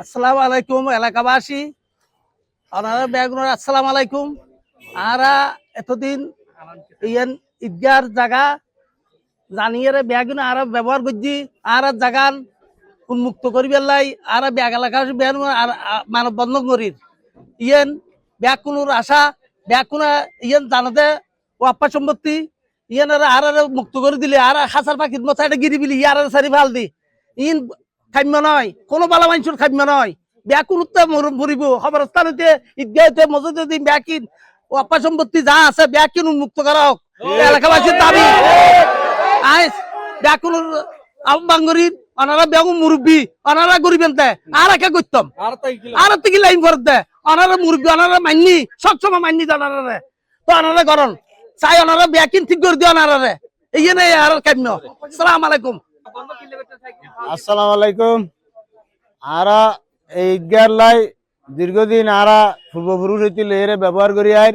আসসালামু আলাইকুম এলাকাবাসী, আপনারা বেগুনের আসসালামু আলাইকুম। আরা এতদিন ইয়ান ঈদগার জায়গা জানিয়ে বেগুন আর ব্যবহার করছি, আর জাগান উন্মুক্ত করি পেলাই আর ব্যাগ এলাকা বেগুন আর মানব বন্ধন করি ইয়ান ব্যাগুনের আশা ব্যাগুন ইয়ান জানাতে ওয়াপ্পা সম্পত্তি ইয়ান আর মুক্ত করে দিলে আর হাসার পাখির মতো এটা গিরি বিলি ইয়ার সারি ভাল দি ইন খাম্য নয়, কোনো বালা মানুষের খাম্য নয়। ব্যাকুন মরিব খবরস্থান হইতে ঈদগাহ মসজিদ দিন ব্যাকিন ওয়াপ্পা সম্পত্তি যা আছে ব্যাকিন উন্মুক্ত করা হোক এলাকাবাসীর দাবি। আইস ব্যাকুনের বাঙ্গরির অনারা বেগুন মুরব্বী অনারা গরিবেন তে আর একা করতাম আর থেকে লাইন করে দে অনারা মুরব্বী অনারা মাননি সবসময় মাননি অনারা তো অনারা গরম চাই অনারা ব্যাকিন ঠিক করে দিয়ে অনারা এই নেই আর কাম্য। আসসালামু আলাইকুম। আসসালামু আলাইকুম। আরা এই ঈদগার লাই দীর্ঘদিন আরা পূর্বপুরুষ হইতে এর ব্যবহার করি আর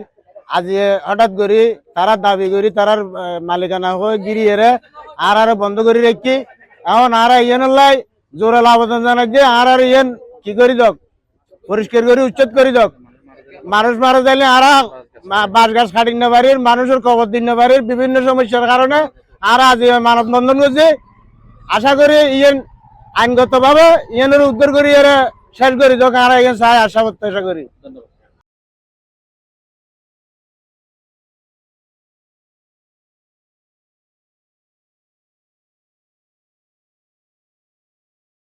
আজ হঠাৎ করি তারা দাবি করি তারার মালিকানা হয়ে গিরি এরে আর বন্ধ করে রাখি। এখন আরা ইয়েন লাই জোরে আবেদন জানাই যে আর ইয়েন কি করি দক পরিষ্কার করি উচ্ছেদ করি দক। মানুষ মারা যাইলে আরা বাঁশ গাছ কাটি না পারির মানুষের কবর দিন না পারির বিভিন্ন সমস্যার কারণে আর আজ মানববন্ধন করছে। আশা করি ইয়েন আইনগত ভাবে ইয়েনের উদ্ধার করি এরা শেষ করি যখন আর চাই আশা প্রত্যাশা করি।